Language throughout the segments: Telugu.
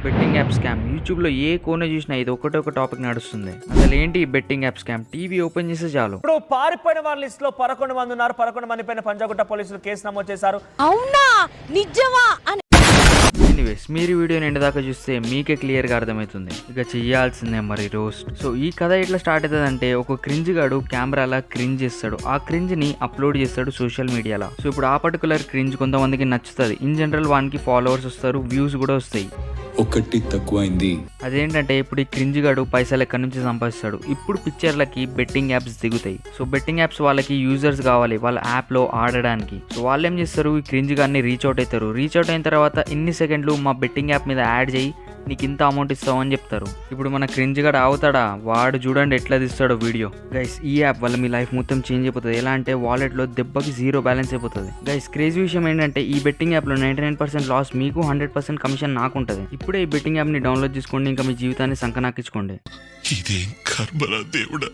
బెట్టింగ్ యాప్ స్కామ్ యూట్యూబ్లో ఏ కోన చూసినా ఇది ఒకటే ఒక టాపిక్ నడుస్తుంది. అసలు ఏంటి ఈ betting app scam? TV open చేస్తే చాలు ఇప్పుడు పారిపోయిన వాళ్ళ లిస్ట్ లో 11 మంది ఉన్నారు. 11 మంది పైన పంజాగుట్ట పోలీసులు కేసు నమోదు చేశారు. అవునా నిజమా అని. ఎనీవేస్, మీరు వీడియోని ఎండ్ దాకా చూస్తే మీకే క్లియర్గా అర్థమవుతుంది. ఇక చెయ్యాల్సిందే మరి రోస్ట్. సో ఈ కథ ఎట్లా స్టార్ట్ అవుతుందంటే, ఒక క్రింజ్ గాడు కెమెరాలా క్రింజ్ చేస్తాడు. ఆ క్రింజ్ ని అప్లోడ్ చేస్తాడు సోషల్ మీడియాలో. సో ఇప్పుడు ఆ పర్టికులర్ క్రింజ్ కొంతమందికి నచ్చుతుంది. ఇన్ జనరల్ వానికి ఫాలోవర్స్ వస్తారు, వ్యూస్ కూడా వస్తాయి. ఒకటి తక్కువైంది. అదేంటంటే ఇప్పుడు ఈ క్రింజ్ గాడు పైసలు ఎక్కడి నుంచి సంపాదిస్తాడు. ఇప్పుడు పిక్చర్లకి బెట్టింగ్ యాప్స్ దిగుతాయి. సో బెట్టింగ్ యాప్స్ వాళ్ళకి యూజర్స్ కావాలి వాళ్ళ యాప్ లో ఆడడానికి. సో వాళ్ళు ఏం చేస్తారు, ఈ క్రింజ్ గాడిని రీచ్ అవుట్ అవుతారు. రీచ్ అవుట్ అయిన తర్వాత ఇన్ని సెకండ్లు మా బెట్టింగ్ యాప్ మీద యాడ్ చేయి, నీకు ఇంత అమౌంట్ ఇస్తావు అని చెప్తారు. ఇప్పుడు మన క్రింజ్ గాడు అవుతాడా? వాడు చూడండి ఎట్లా తీస్తాడో వీడియో. గైస్, ఈ యాప్ వల్ల మీ లైఫ్ మొత్తం చేంజ్ అయిపోతుంది. ఎలా అంటే వాలెట్లో దెబ్బకి 0 బ్యాలెన్స్ అయిపోతుంది. గైస్, క్రేజీ విషయం ఏంటంటే ఈ బెట్టింగ్ యాప్లో 99% లాస్ మీకు, 100% కమిషన్ నాకు ఉంటుంది. ఇప్పుడే ఈ బెట్టింగ్ యాప్ని డౌన్లోడ్ చేసుకోండి, ఇంకా మీ జీవితాన్ని సంకనాకించుకోండి. ఇదేం కర్మరా దేవుడా.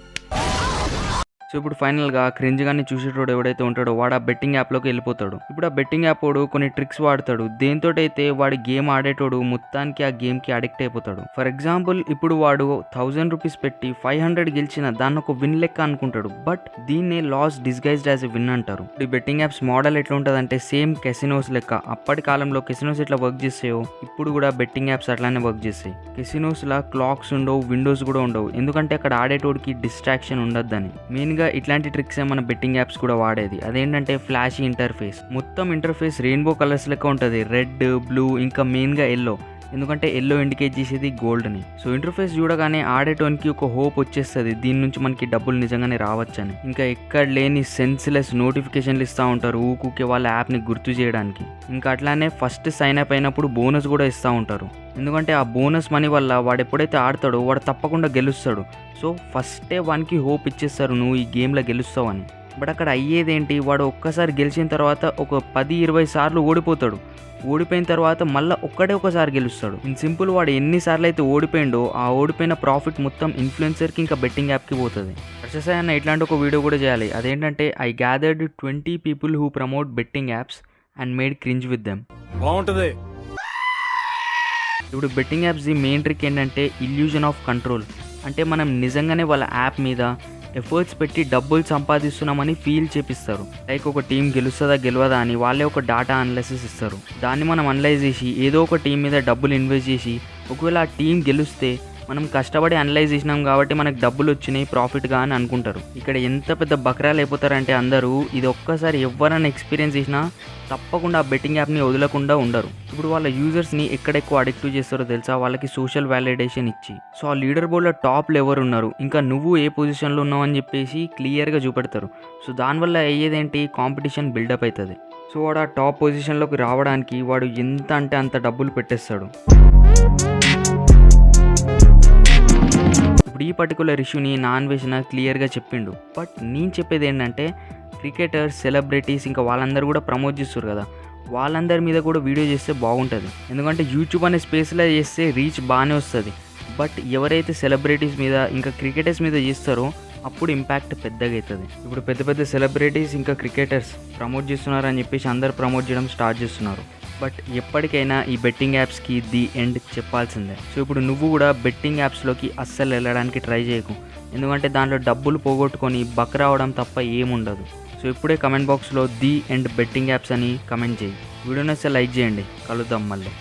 సో ఇప్పుడు ఫైనల్గా క్రింజ్ గాన్ని చూసేటోడు ఎవడైతే ఉంటాడో వాడు ఆ బెట్టింగ్ యాప్లోకి వెళ్ళిపోతాడు. ఇప్పుడు ఆ బెట్టింగ్ యాప్ వాడు కొన్ని ట్రిక్స్ వాడతాడు. దేంతో అయితే వాడి గేమ్ ఆడేటోడు మొత్తానికి ఆ గేమ్కి అడిక్ట్ అయిపోతాడు. ఫర్ ఎగ్జాంపుల్, ఇప్పుడు వాడు 1000 రూపీస్ పెట్టి 500 గెలిచిన దాన్ని ఒక విన్ లెక్క అనుకుంటాడు. బట్ దీన్నే loss disguised as a win అంటారు. ఈ బెట్టింగ్ యాప్స్ మోడల్ ఎట్లా ఉంటుంది అంటే సేమ్ కెసినోస్ లెక్క. అప్పటి కాలంలో కెసినోస్ ఎట్లా వర్క్ చేస్తాయో ఇప్పుడు కూడా బెట్టింగ్ యాప్స్ అట్లానే వర్క్ చేస్తాయి. కెసినోస్ లా క్లాక్స్ ఉండవు, విండోస్ కూడా ఉండవు. ఎందుకంటే అక్కడ ఆడేటోడికి డిస్ట్రాక్షన్ ఉండొద్దని. మెయిన్గా ఇట్లాంటి ట్రిక్స్ మన బెట్టింగ్ యాప్స్ కూడా వాడేది. అదేంటంటే ఫ్లాషీ ఇంటర్ఫేస్. మొత్తం ఇంటర్ఫేస్ రెయిన్బో కలర్స్ లెక్క ఉంటుంది. రెడ్, బ్లూ, ఇంకా మెయిన్గా ఎల్లో. ఎందుకంటే ఎల్లో ఇండికేట్ చేసేది గోల్డ్ని. సో ఇంటర్ఫేస్ చూడగానే ఆడేటోనికి ఒక హోప్ వచ్చేస్తుంది, దీని నుంచి మనకి డబ్బులు నిజంగానే రావచ్చని. ఇంకా ఎక్కడ లేని సెన్స్లెస్ నోటిఫికేషన్లు ఇస్తూ ఉంటారు ఊకుకే వాళ్ళ యాప్ని గుర్తు చేయడానికి. ఇంకా అట్లానే ఫస్ట్ సైన్ అప్ అయినప్పుడు బోనస్ కూడా ఇస్తూ ఉంటారు. ఎందుకంటే ఆ బోనస్ మనీ వల్ల వాడు ఎప్పుడైతే ఆడతాడో వాడు తప్పకుండా గెలుస్తాడు. సో ఫస్టే వానికి హోప్ ఇచ్చేస్తారు, నువ్వు ఈ గేమ్లో గెలుస్తావు అని. బట్ అక్కడ అయ్యేదేంటి, వాడు ఒక్కసారి గెలిచిన తర్వాత ఒక 10-20 సార్లు ఓడిపోతాడు. ఓడిపోయిన తర్వాత మళ్ళీ ఒకసారి గెలుస్తాడు. ఇన్ సింపుల్, వాడు ఎన్నిసార్లు అయితే ఓడిపోయిండో ఆ ఓడిపోయిన ప్రాఫిట్ మొత్తం ఇన్ఫ్లుయెన్సర్కి ఇంకా బెట్టింగ్ యాప్కి పోతుంది. వర్షసాయి అన్న ఇట్లాంటి ఒక వీడియో కూడా చేయాలి. అదేంటంటే I gathered 20 people who promote betting apps and made cringe with them. బాగుంటుంది. ఇప్పుడు betting apps the main trick ఏంటంటే ఇల్యూజన్ ఆఫ్ కంట్రోల్. అంటే మనం నిజంగానే వాళ్ళ యాప్ మీద ఎఫర్ట్స్ పెట్టి డబ్బులు సంపాదిస్తున్నామని ఫీల్ చేపిస్తారు. లైక్ ఒక టీం గెలుస్తుందా గెలవదా అని వాళ్ళే ఒక డాటా అనలైసిస్ ఇస్తారు. దాన్ని మనం అనలైజ్ చేసి ఏదో ఒక టీం మీద డబ్బులు ఇన్వెస్ట్ చేసి ఒకవేళ ఆ టీం గెలిస్తే మనం కష్టపడి అనలైజ్ చేసినాం కాబట్టి మనకు డబ్బులు వచ్చినాయి ప్రాఫిట్గా అని అనుకుంటారు. ఇక్కడ ఎంత పెద్ద బక్రాలు అయిపోతారంటే అందరూ ఇది ఒక్కసారి ఎవరైనా ఎక్స్పీరియన్స్ చేసినా తప్పకుండా ఆ బెట్టింగ్ యాప్ని వదలకుండా ఉండరు. ఇప్పుడు వాళ్ళ యూజర్స్ని ఎక్కడెక్కువ అడిక్ట్ చేస్తారో తెలుసా, వాళ్ళకి సోషల్ వ్యాలిడేషన్ ఇచ్చి. సో ఆ లీడర్ బోర్డ్లో టాప్లో ఎవరు ఉన్నారు, ఇంకా నువ్వు ఏ పొజిషన్లో ఉన్నావు అని చెప్పేసి క్లియర్గా చూపెడతారు. సో దానివల్ల అయ్యేదేంటి, కాంపిటీషన్ బిల్డప్ అవుతుంది. సో వాడు ఆ టాప్ పొజిషన్లోకి రావడానికి వాడు ఎంత అంటే అంత డబ్బులు పెట్టేస్తాడు. ఇప్పుడు ఈ పర్టికులర్ ఇష్యూని నాన్ వేసిన క్లియర్గా చెప్పిండు. బట్ నేను చెప్పేది ఏంటంటే క్రికెటర్స్, సెలబ్రిటీస్ ఇంకా వాళ్ళందరూ కూడా ప్రమోట్ చేస్తారు కదా, వాళ్ళందరి మీద కూడా వీడియో చేస్తే బాగుంటుంది. ఎందుకంటే యూట్యూబ్ అనే స్పేస్లో చేస్తే రీచ్ బాగానే వస్తుంది. బట్ ఎవరైతే సెలబ్రిటీస్ మీద ఇంకా క్రికెటర్స్ మీద చేస్తారో అప్పుడు ఇంపాక్ట్ పెద్దగా అవుతుంది. ఇప్పుడు పెద్ద పెద్ద సెలబ్రిటీస్ ఇంకా క్రికెటర్స్ ప్రమోట్ చేస్తున్నారు అని చెప్పేసి అందరు ప్రమోట్ చేయడం స్టార్ట్ చేస్తున్నారు. బట్ ఎప్పటికైనా ఈ బెట్టింగ్ యాప్స్కి ది ఎండ్ చెప్పాల్సిందే. సో ఇప్పుడు నువ్వు కూడా బెట్టింగ్ యాప్స్లోకి అస్సలు వెళ్ళడానికి ట్రై చేయకు. ఎందుకంటే దాంట్లో డబ్బులు పోగొట్టుకొని బక్ రావడం తప్ప ఏముండదు. సో ఇప్పుడే కమెంట్ బాక్స్లో ది ఎండ్ బెట్టింగ్ యాప్స్ అని కమెంట్ చేయి. వీడియోని అసలు లైక్ చేయండి. కలుద్దాం మళ్ళీ.